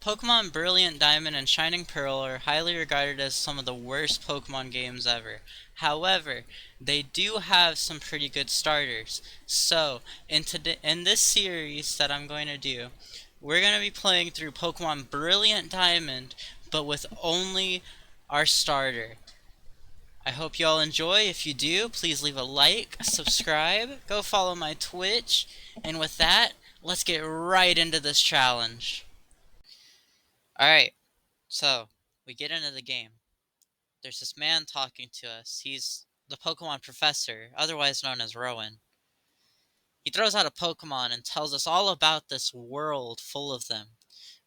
Pokémon Brilliant Diamond and Shining Pearl are highly regarded as some of the worst Pokémon games ever. However, they do have some pretty good starters. So, in this series that I'm going to do, we're going to be playing through Pokémon Brilliant Diamond, but with only our starter. I hope you all enjoy. If you do, please leave a like, subscribe, go follow my Twitch, and with that, let's get right into this challenge. Alright, so we get into the game. There's this man talking to us. He's the Pokemon Professor, otherwise known as Rowan. He throws out a Pokemon and tells us all about this world full of them,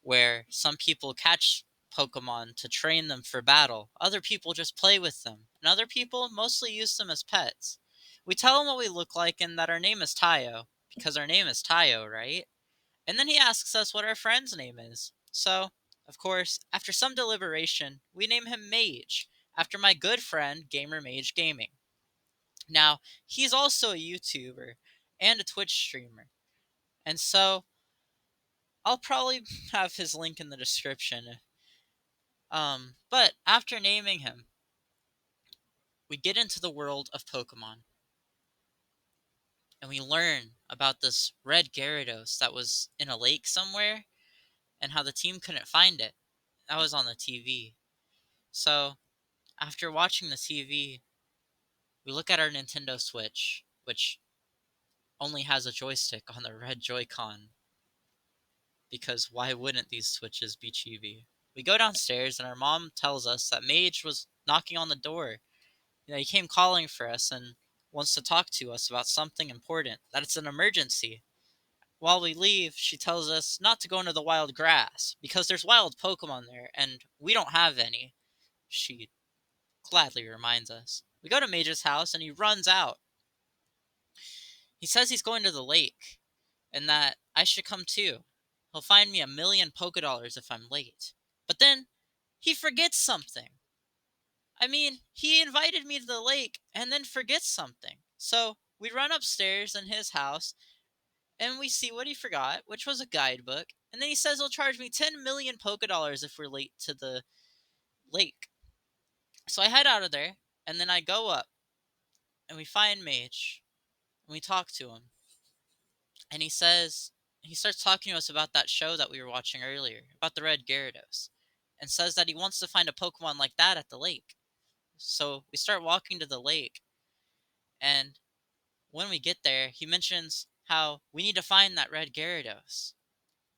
where some people catch Pokemon to train them for battle, other people just play with them, and other people mostly use them as pets. We tell him what we look like and that our name is Tayo, because our name is Tayo, right? And then he asks us what our friend's name is. So, of course, after some deliberation, we name him Mage, after my good friend Gamer Mage Gaming. Now, he's also a YouTuber and a Twitch streamer, and so I'll probably have his link in the description. But after naming him, we get into the world of Pokemon, and we learn about this red Gyarados that was in a lake somewhere, and how the team couldn't find it. That was on the TV. So, after watching the TV, we look at our Nintendo Switch, which only has a joystick on the red Joy-Con, because why wouldn't these Switches be chibi? We go downstairs, and our mom tells us that Mage was knocking on the door. He came calling for us and wants to talk to us about something important, that it's an emergency. While we leave, she tells us not to go into the wild grass, because there's wild Pokemon there, and we don't have any. She gladly reminds us. We go to Mage's house, and he runs out. He says he's going to the lake, and that I should come too. He'll find me 1,000,000 Pokédollars if I'm late. But then, he forgets something. I mean, he invited me to the lake, and then forgets something. So, we run upstairs in his house, and we see what he forgot, which was a guidebook, and then he says he'll charge me 10,000,000 Pokédollars if we're late to the lake. So I head out of there, and then I go up, and we find Mage, and we talk to him. And he starts talking to us about that show that we were watching earlier, about the red Gyarados, and says that he wants to find a Pokemon like that at the lake. So we start walking to the lake, and when we get there, he mentions how we need to find that red Gyarados.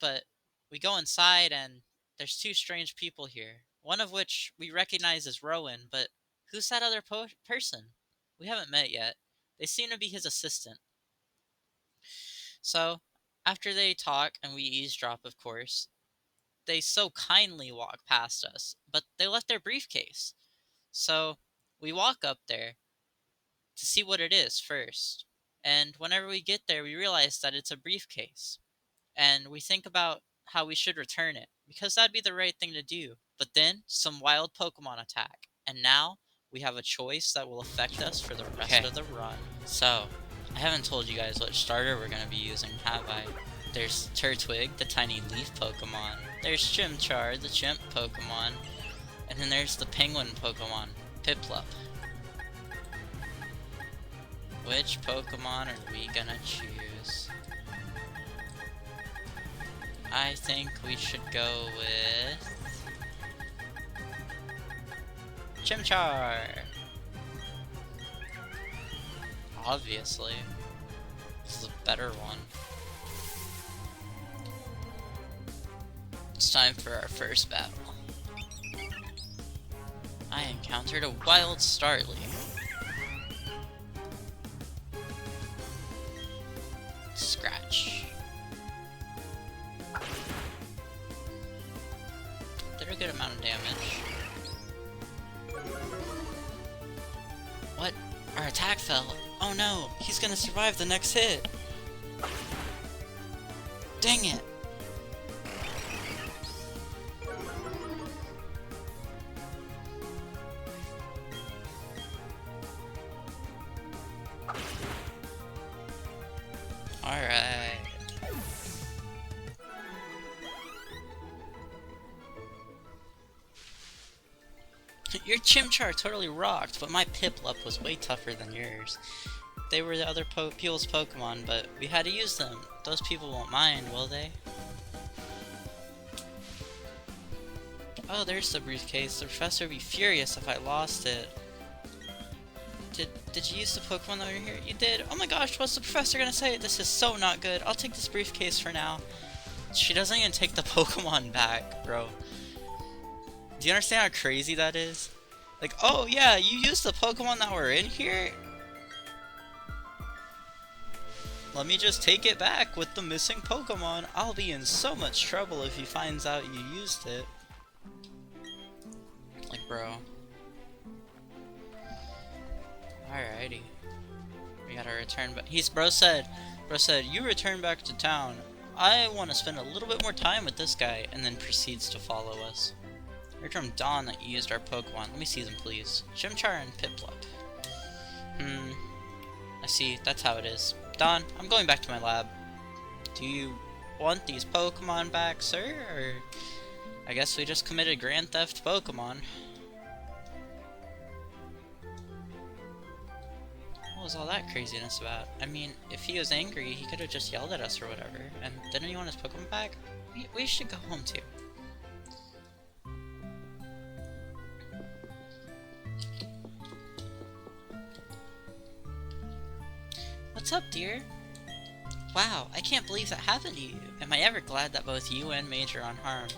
But we go inside, and there's two strange people here, one of which we recognize as Rowan, but who's that other person? We haven't met yet. They seem to be his assistant. So, after they talk and we eavesdrop, of course, they so kindly walk past us, but they left their briefcase. So, we walk up there to see what it is first. And whenever we get there, we realize that it's a briefcase. And we think about how we should return it, because that'd be the right thing to do. But then, some wild Pokemon attack. And now, we have a choice that will affect us for the rest of the run. So, I haven't told you guys what starter we're going to be using, have I? There's Turtwig, the tiny leaf Pokemon. There's Chimchar, the chimp Pokemon. And then there's the penguin Pokemon, Piplup. Which Pokemon are we gonna choose? I think we should go with Chimchar. Obviously. This is a better one. It's time for our first battle. I encountered a wild Starly. Scratch. Did a good amount of damage. What? Our attack fell. Oh no, he's gonna survive the next hit. Dang it. Alright. Your Chimchar totally rocked, but my Piplup was way tougher than yours. They were the other people's Pokemon, but we had to use them. Those people won't mind, will they? Oh, there's the briefcase. The professor would be furious if I lost it. Did you use the Pokemon that were here? You did? Oh my gosh, what's the professor gonna say? This is so not good. I'll take this briefcase for now. She doesn't even take the Pokemon back, bro. Do you understand how crazy that is? Like, oh yeah, you used the Pokemon that were in here? Let me just take it back with the missing Pokemon. I'll be in so much trouble if he finds out you used it. Like, bro. Alrighty. We gotta return back. Bro said, you return back to town. I want to spend a little bit more time with this guy, and then proceeds to follow us. Heard from Dawn that you used our Pokemon. Let me see them, please. Chimchar and Piplup. I see. That's how it is. Dawn, I'm going back to my lab. Do you want these Pokemon back, sir? Or I guess we just committed Grand Theft Pokemon. What was all that craziness about? I mean, if he was angry, he could have just yelled at us or whatever. And didn't he want his Pokemon back? We should go home too. What's up, dear? Wow, I can't believe that happened to you. Am I ever glad that both you and Major are unharmed.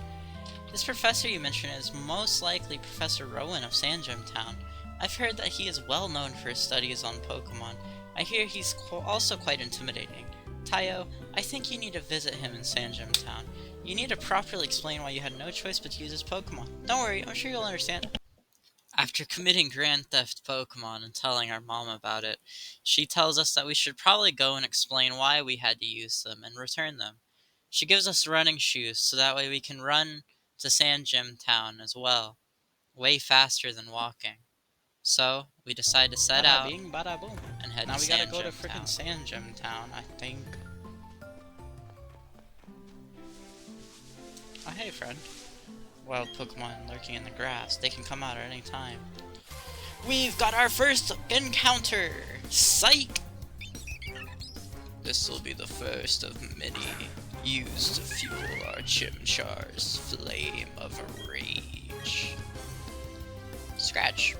This professor you mentioned is most likely Professor Rowan of Sandgem Town. I've heard that he is well known for his studies on Pokemon. I hear he's also quite intimidating. Tayo, I think you need to visit him in Sandgem Town. You need to properly explain why you had no choice but to use his Pokemon. Don't worry, I'm sure you'll understand. After committing Grand Theft Pokemon and telling our mom about it, she tells us that we should probably go and explain why we had to use them and return them. She gives us running shoes so that way we can run to Sandgem Town as well, way faster than walking. So, we decide to set out Bing, bada boom. and head Now to we gotta go to Sandgem freaking Town. Sandgem Town, I think. Oh, hey, friend. Wild Pokemon lurking in the grass. They can come out at any time. We've got our first encounter! Psych! This will be the first of many used to fuel our Chimchar's flame of rage. Scratch.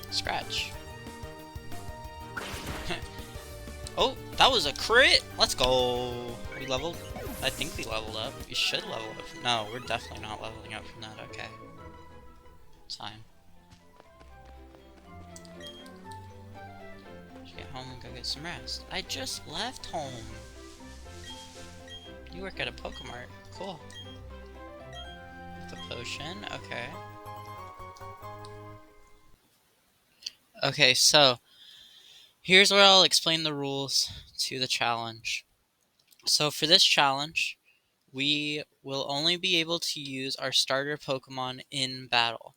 Scratch. Oh, that was a crit! Let's go! We leveled? I think we leveled up. We should level up. No, we're definitely not leveling up from that. Okay. It's fine. Should get home and go get some rest. I just left home. You work at a Pokemart. Cool. The potion. Okay. Okay, so here's where I'll explain the rules to the challenge. So for this challenge, we will only be able to use our starter Pokemon in battle.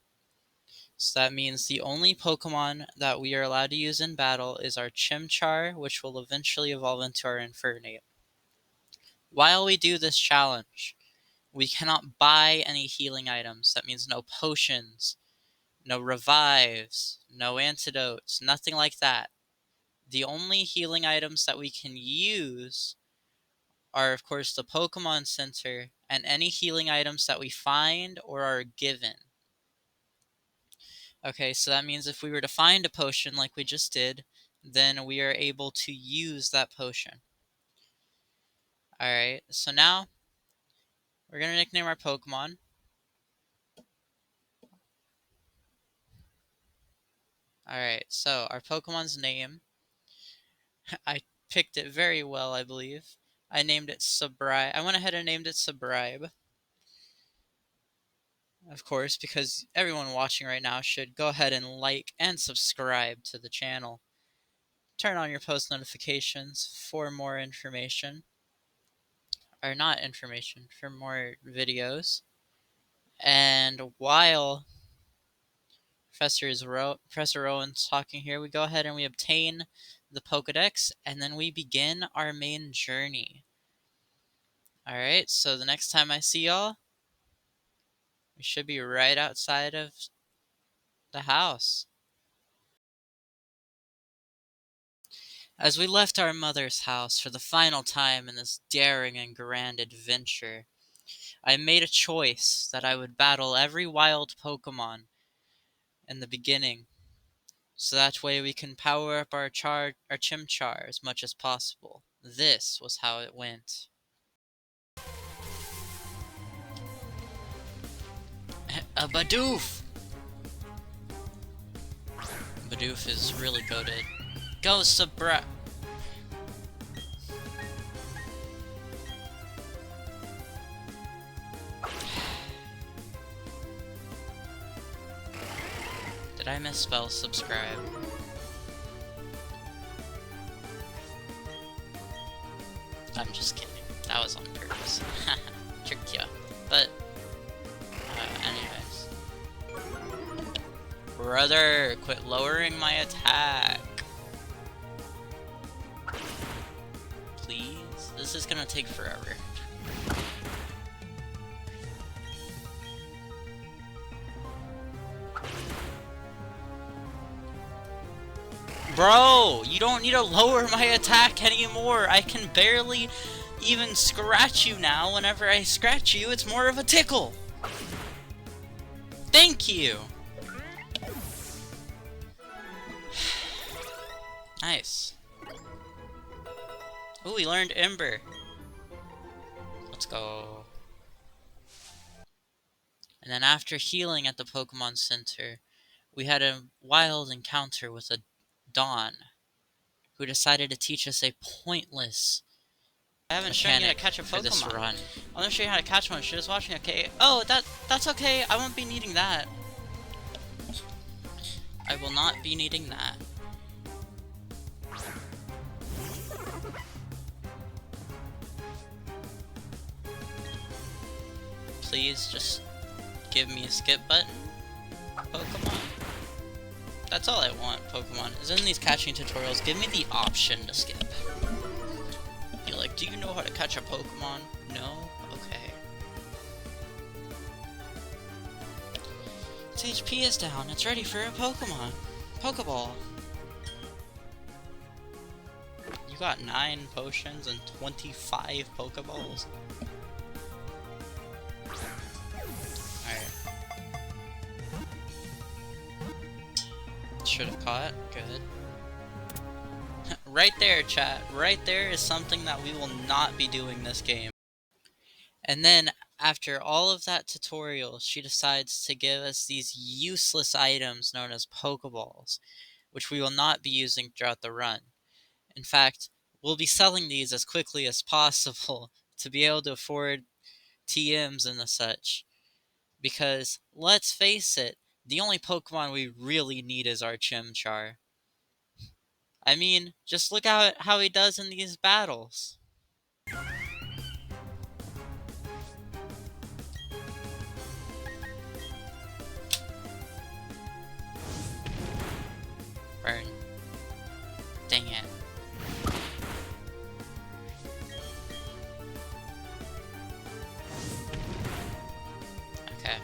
So that means the only Pokemon that we are allowed to use in battle is our Chimchar, which will eventually evolve into our Infernape. While we do this challenge, we cannot buy any healing items. That means no potions, no revives, no antidotes, nothing like that. The only healing items that we can use are, of course, the Pokemon Center and any healing items that we find or are given. Okay, so that means if we were to find a potion like we just did, then we are able to use that potion. Alright, so now we're going to nickname our Pokemon. Alright, so our Pokemon's name, I picked it very well, I believe. I named it Subribe. I went ahead and named it Subribe. Of course, because everyone watching right now should go ahead and like and subscribe to the channel. Turn on your post notifications for more information. Or not information, for more videos. And while Professor Rowan's talking here, we go ahead and we obtain the Pokedex, and then we begin our main journey. Alright, so the next time I see y'all, we should be right outside of the house. As we left our mother's house for the final time in this daring and grand adventure, I made a choice that I would battle every wild Pokemon in the beginning, so that way we can power up our Chimchar as much as possible. This was how it went. A Bidoof! Bidoof is really goated. Go, Sabra! Did I misspell subscribe? I'm just kidding. That was on purpose. Tricked ya. But, anyways. Brother, quit lowering my attack. Please? This is gonna take forever. Bro, you don't need to lower my attack anymore. I can barely even scratch you now. Whenever I scratch you, it's more of a tickle. Thank you. Nice. Ooh, we learned Ember. Let's go. And then after healing at the Pokemon Center, we had a wild encounter with a Dawn, who decided to teach us a pointless I haven't shown you how to catch a for this Pokemon. run. I'm gonna show you how to catch one. She's just watching, okay? Oh, that's okay. I won't be needing that. I will not be needing that. Please just give me a skip button, Pokemon. That's all I want, Pokemon. Is in these catching tutorials, give me the option to skip. Be like, do you know how to catch a Pokemon? No? Okay. Its HP is down. It's ready for a Pokemon. Pokeball. You got 9 potions and 25 Pokeballs? Alright. Should have caught. Good. Right there, chat. Right there is something that we will not be doing this game. And then, after all of that tutorial, she decides to give us these useless items known as Pokeballs, which we will not be using throughout the run. In fact, we'll be selling these as quickly as possible to be able to afford TMs and the such. Because, let's face it, the only Pokemon we really need is our Chimchar. I mean, just look at how he does in these battles. Burn. Dang it. Okay.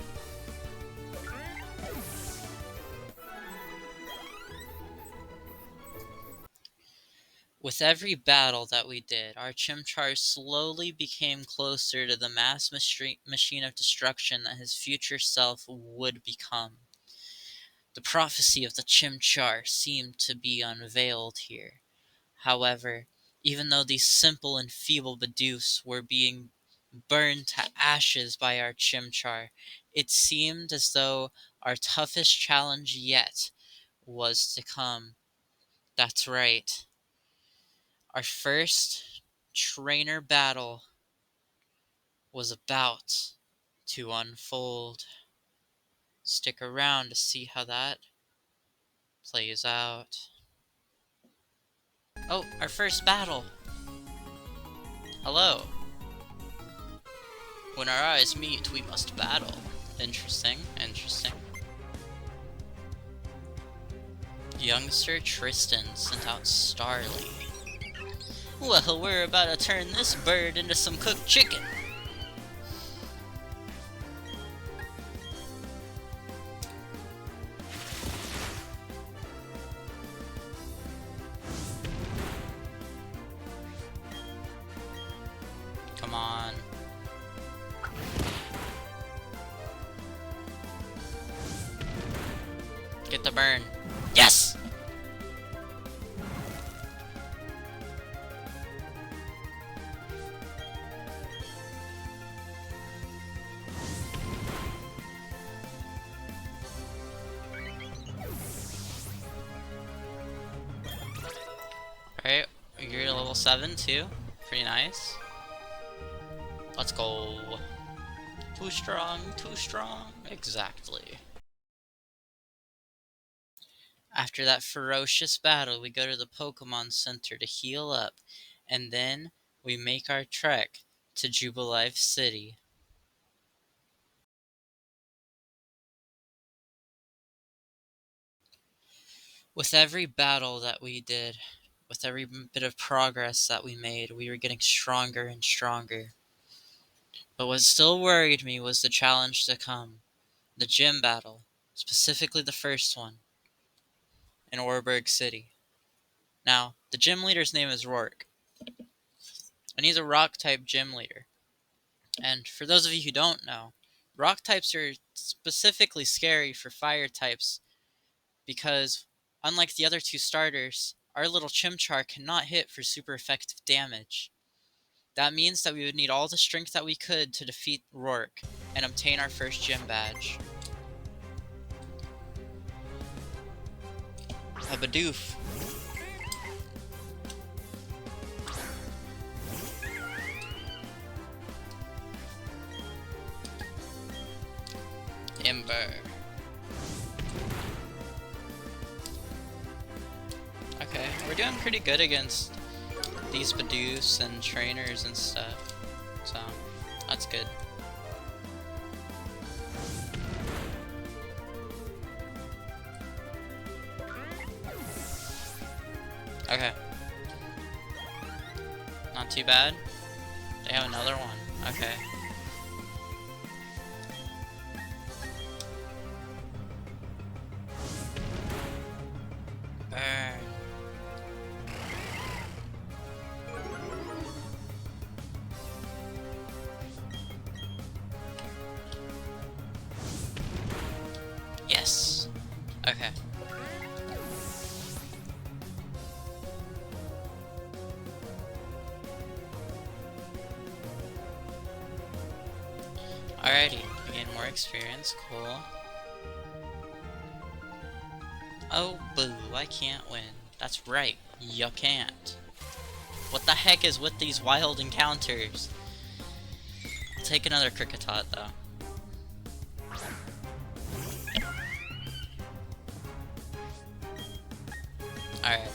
With every battle that we did, our Chimchar slowly became closer to the mass machine of destruction that his future self would become. The prophecy of the Chimchar seemed to be unveiled here. However, even though these simple and feeble Bidoofs were being burned to ashes by our Chimchar, it seemed as though our toughest challenge yet was to come. That's right. Our first trainer battle was about to unfold. Stick around to see how that plays out. Oh, our first battle! Hello. When our eyes meet, we must battle. Interesting, interesting. Youngster Tristan sent out Starly. Well, we're about to turn this bird into some cooked chicken. Come on. Get the burn. Yes! Alright, you're level 7 too. Pretty nice. Let's go. Too strong, too strong. Exactly. After that ferocious battle, we go to the Pokemon Center to heal up, and then we make our trek to Jubilife City. With every battle that we did, with every bit of progress that we made, we were getting stronger and stronger. But what still worried me was the challenge to come. The gym battle, specifically the first one, in Orberg City. Now, the gym leader's name is Rourke, and he's a rock-type gym leader. And for those of you who don't know, rock types are specifically scary for fire types because, unlike the other two starters, our little Chimchar cannot hit for super effective damage. That means that we would need all the strength that we could to defeat Rourke and obtain our first gym badge. A Bidoof. Ember. Okay, we're doing pretty good against these Bidoofs and trainers and stuff, so that's good. Okay. Not too bad. They have another one. Okay. Burn. Yes. Okay. Alrighty, we gain more experience, cool. Oh boo, I can't win. That's right, you can't. What the heck is with these wild encounters? I'll take another Kricketot though. Alright.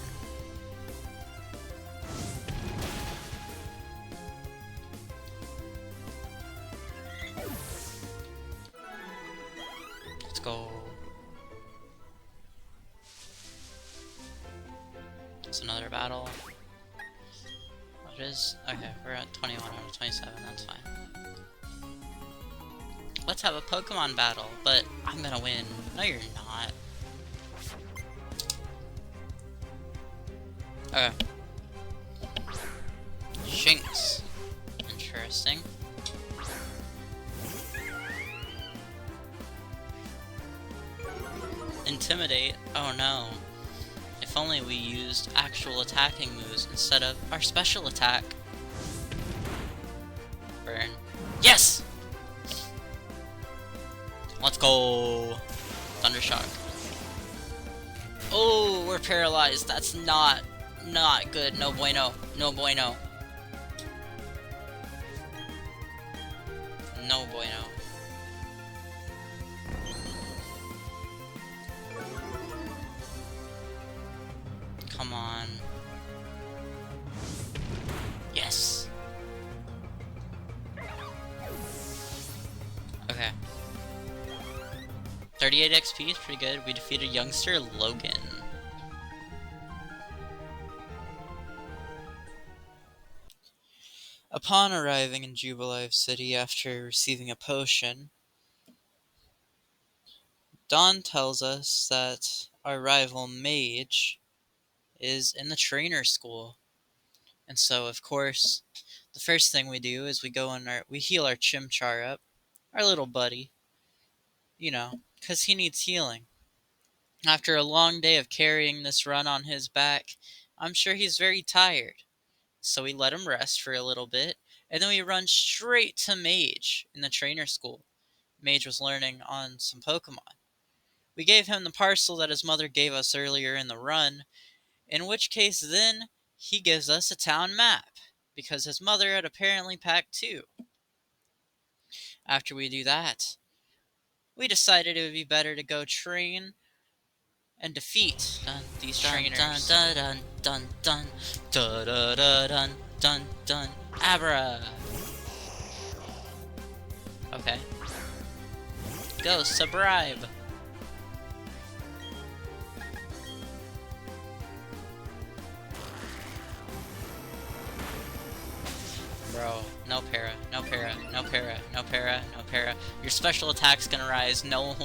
Let's go. It's another battle. What is? Okay, we're at 21 out of 27, that's fine. Let's have a Pokemon battle, but I'm gonna win. No, you're not. Okay. Shinx. Interesting. Intimidate? Oh no. If only we used actual attacking moves instead of our special attack. Burn. Yes! Let's go! Thundershock. Oh, we're paralyzed. That's not good. No bueno. No bueno. No bueno. Come on. Yes. Okay. 38 XP is pretty good. We defeated youngster Logan. Upon arriving in Jubilife City after receiving a potion, Dawn tells us that our rival mage is in the trainer school. And so, of course, the first thing we do is we heal our Chimchar up, our little buddy, because he needs healing. After a long day of carrying this run on his back, I'm sure he's very tired. So we let him rest for a little bit, and then we run straight to Mage in the trainer school. Mage was learning on some Pokemon. We gave him the parcel that his mother gave us earlier in the run, in which case then he gives us a town map, because his mother had apparently packed two. After we do that, we decided it would be better to go train and defeat these trainers. Dun dun dun dun dun dun dun dun dun dun. Abra. Okay. Go, subscribe. Bro, no para, no para, no para, no para, no para. Your special attack's gonna rise. No.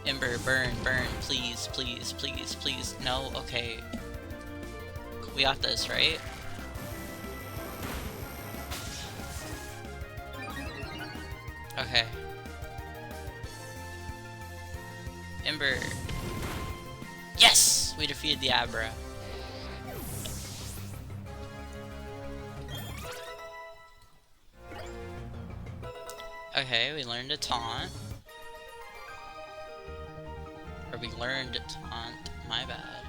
Ember, burn, burn, please, please, please, please. No, okay. We got this, right? Okay. Ember. Yes! We defeated the Abra. Okay, we learned a taunt. Or we learned a taunt. My bad.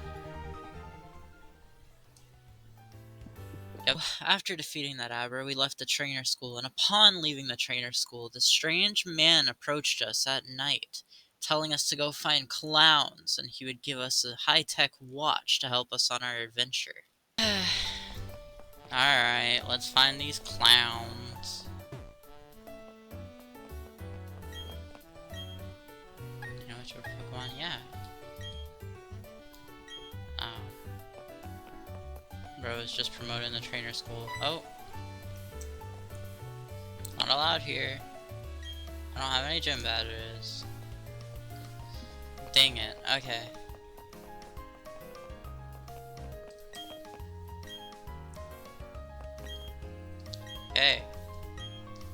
Yep. After defeating that Abra, we left the trainer school, and upon leaving the trainer school, this strange man approached us at night, telling us to go find clowns, and he would give us a high-tech watch to help us on our adventure. Alright, let's find these clowns. You know which Pokemon? Yeah. Oh. Bro is just promoted in the trainer school. Oh. Not allowed here. I don't have any gym badges. Dang it. Okay. Okay.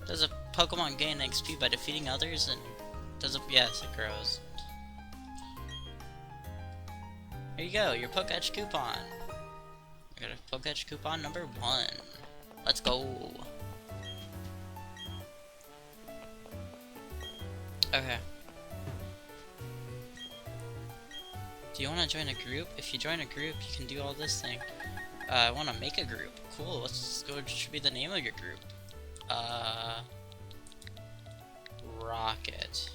Does a Pokemon gain XP by defeating others? And does it? Yes, it grows. Here you go, your Pokédex coupon. I got a Pokédex coupon number 1. Let's go. Okay. Do you want to join a group? If you join a group, you can do all this thing. I want to make a group. Cool. Let's go. What should be the name of your group? Rocket.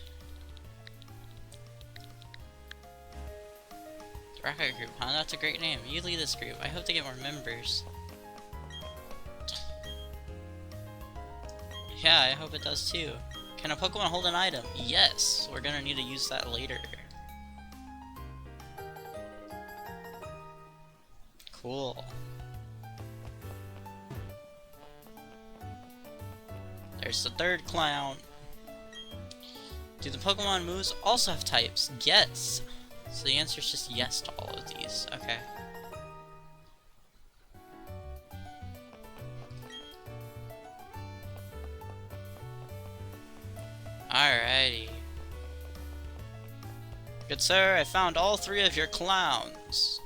Rocket group, huh? That's a great name. You lead this group. I hope to get more members. Yeah, I hope it does too. Can a Pokemon hold an item? Yes. We're gonna need to use that later. Cool. There's the third clown. Do the Pokemon moves also have types? Yes. So the answer is just yes to all of these. Okay. Alrighty. Good sir, I found all 3 of your clowns.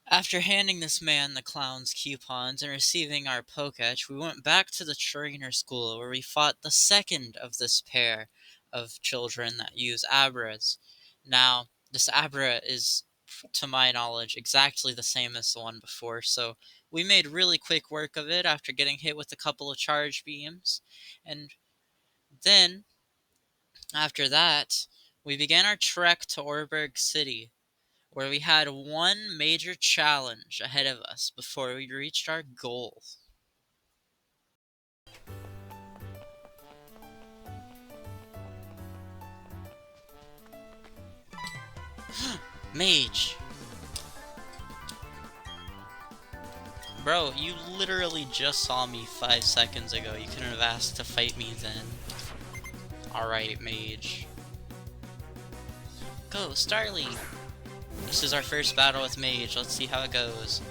After handing this man the clown's coupons and receiving our Pokédex, we went back to the trainer school where we fought the second of this pair of children that use Abras. Now, this Abra is, to my knowledge, exactly the same as the one before, so we made really quick work of it after getting hit with a couple of charge beams. And then, after that, we began our trek to Orberg City, where we had one major challenge ahead of us before we reached our goal. Mage! Bro, you literally just saw me 5 seconds ago. You couldn't have asked to fight me then. Alright, mage. Go, Starly! This is our first battle with mage. Let's see how it goes.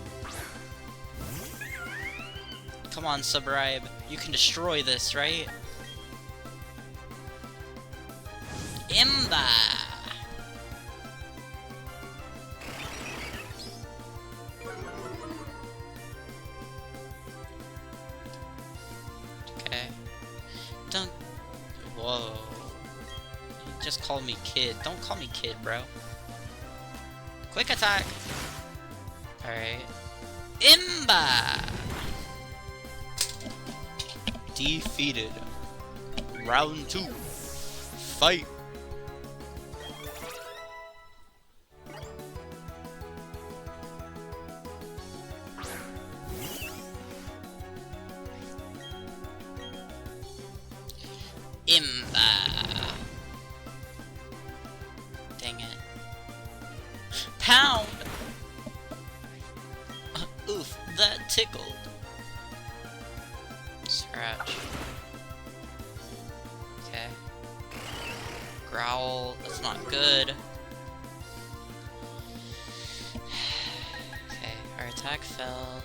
Come on, Subribe. You can destroy this, right? Imba! Okay. Don't... Whoa. You just called me kid. Don't call me kid, bro. Quick attack! Alright. Imba! Defeated. Round 2. Fight! Imba! Dang it. Pound! Oof, that tickled. Scratch. Okay. Growl, that's not good. Okay, our attack fell.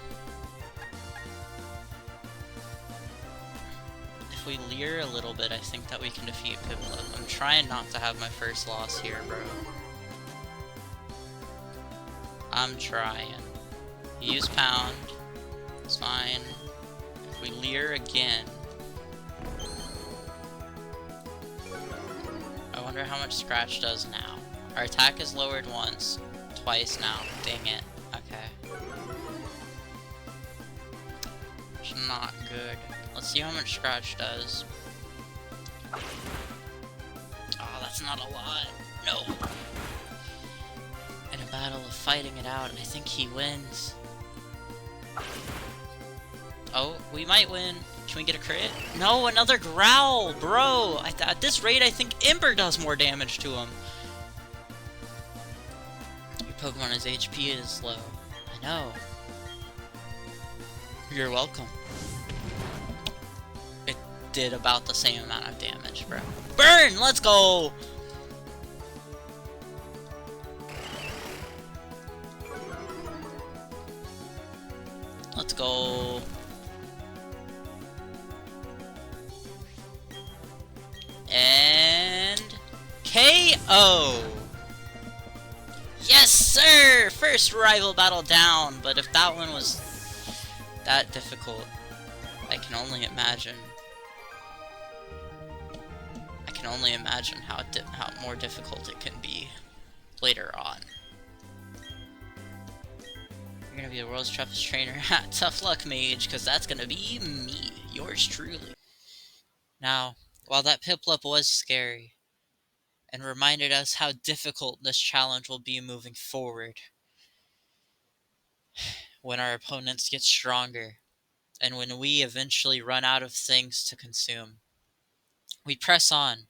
If we leer a little bit, I think that we can defeat Piplup. I'm trying not to have my first loss here, bro. I'm trying. Use Pound. It's fine. If we leer again... I wonder how much Scratch does now. Our attack is lowered once. Twice now. Dang it. Okay. It's not good. Let's see how much Scratch does. Oh, that's not a lot. No. In a battle of fighting it out, and I think he wins. Oh, we might win. Can we get a crit? No, another Growl, bro! At this rate, I think Ember does more damage to him. Your Pokemon's HP is low. I know. You're welcome. It did about the same amount of damage, bro. Burn! Let's go! Let's go. And... KO! Yes, sir! First rival battle down, but if that one was that difficult, I can only imagine. I can only imagine how more difficult it can be later on. You're gonna be the world's toughest trainer. Tough luck, mage, because that's gonna be me, yours truly. Now, while that Piplup was scary, and reminded us how difficult this challenge will be moving forward, when our opponents get stronger, and when we eventually run out of things to consume, we press on.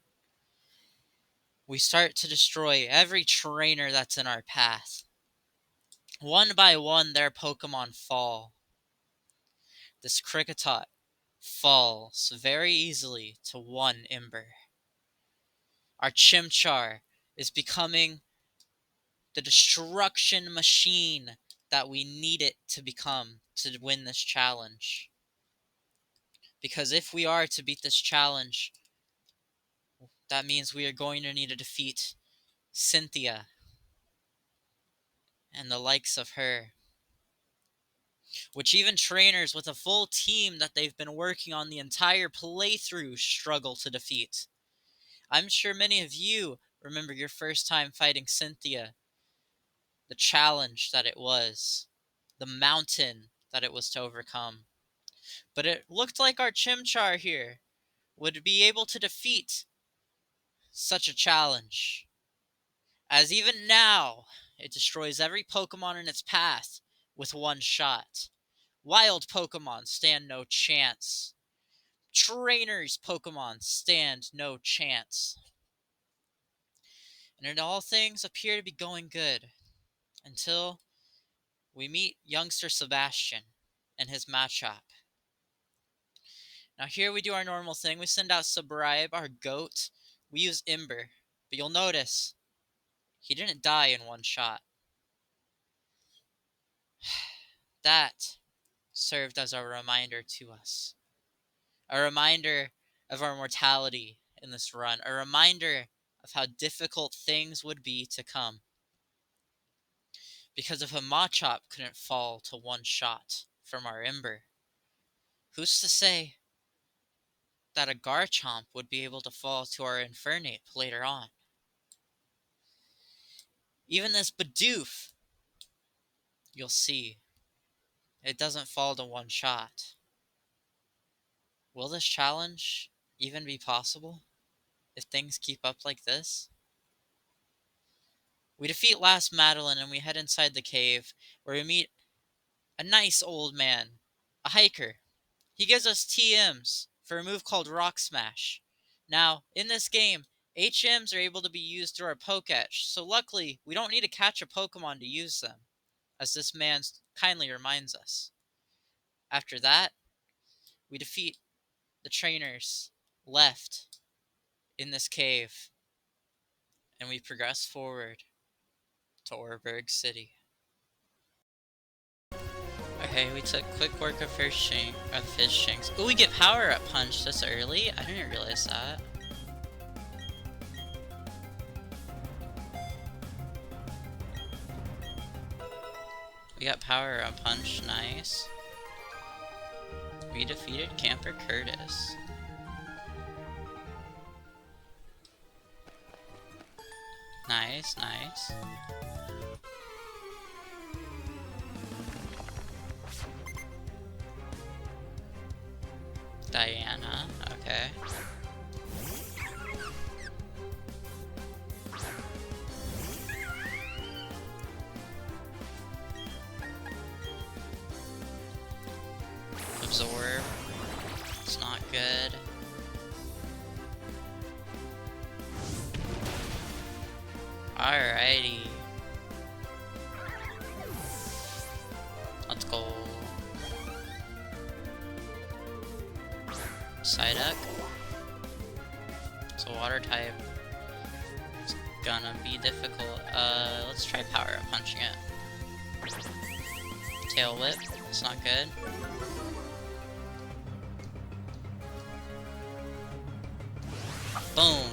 We start to destroy every trainer that's in our path. One by one, their Pokemon fall. This Kricketot falls very easily to one Ember. Our Chimchar is becoming the destruction machine that we need it to become to win this challenge. Because if we are to beat this challenge, that means we are going to need to defeat Cynthia and the likes of her. Which even trainers with a full team that they've been working on the entire playthrough struggle to defeat. I'm sure many of you remember your first time fighting Cynthia. The challenge that it was. The mountain that it was to overcome. But it looked like our Chimchar here would be able to defeat such a challenge. As even now, it destroys every Pokemon in its path with one shot. Wild Pokemon stand no chance. Trainers Pokemon stand no chance. And all things appear to be going good until we meet youngster Sebastian. and his Machop. Now here we do our normal thing. We send out Subribe, our goat. We use Ember. But you'll notice, he didn't die in one shot. That served as a reminder to us. A reminder of our mortality in this run. A reminder of how difficult things would be to come. Because if a Machop couldn't fall to one shot from our Ember, who's to say that a Garchomp would be able to fall to our Infernape later on? Even this Bidoof, you'll see, it doesn't fall to one shot. Will this challenge even be possible if things keep up like this? We defeat last Madeline and we head inside the cave where we meet a nice old man, a hiker. He gives us TMs for a move called Rock Smash. Now, in this game, HMs are able to be used through our Pokétch, so luckily we don't need to catch a Pokemon to use them, as this man kindly reminds us. After that, we defeat the trainers left in this cave, and we progress forward to Orberg City. Okay, we took quick work of his shanks. Oh, we get power up punch this early? I didn't realize that. We got power up punch, nice. We defeated Camper Curtis. Nice, nice. Diana, okay. Absorb. It's not good. Alrighty. Let's go. Psyduck. It's a water type. It's gonna be difficult. Let's try power up punching it. Tail whip. It's not good. Boom.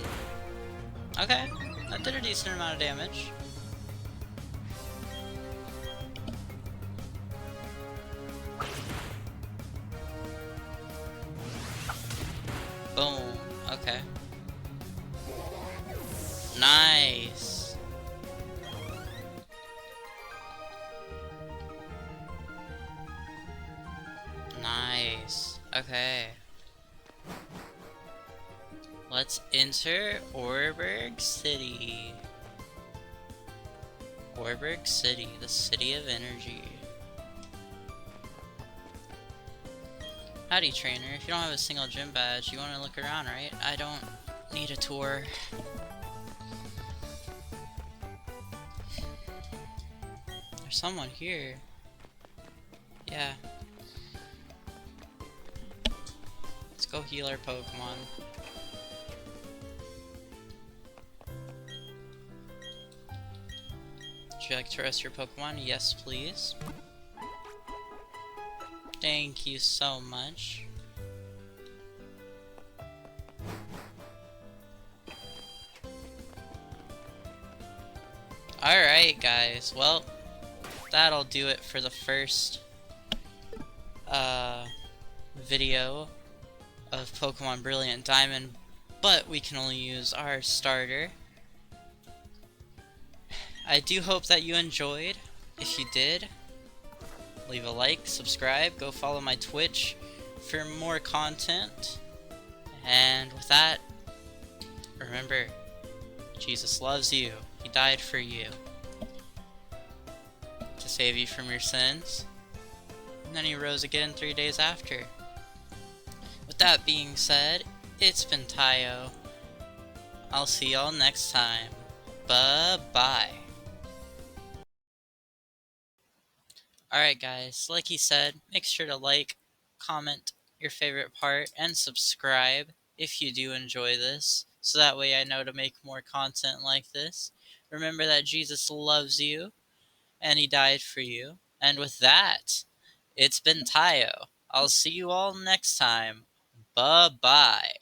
Okay, that did a decent amount of damage. Boom. Okay. Nice. Nice. Okay. Let's enter Orberg City. Orberg City, the city of energy. Howdy, trainer. If you don't have a single gym badge, you want to look around, right? I don't need a tour. There's someone here. Yeah. Let's go heal our Pokemon. Would you like to rest your Pokemon? Yes, please. Thank you so much. Alright guys, well, that'll do it for the first video of Pokémon Brilliant Diamond, but we can only use our starter. I do hope that you enjoyed. If you did, leave a like, subscribe, go follow my Twitch for more content. And with that, remember, Jesus loves you. He died for you to save you from your sins. And then he rose again 3 days after. With that being said, it's been Tayo. I'll see y'all next time. Bye-bye. Alright, guys, like he said, make sure to like, comment your favorite part, and subscribe if you do enjoy this, so that way I know to make more content like this. Remember that Jesus loves you, and he died for you. And with that, it's been Tayo. I'll see you all next time. Bye bye.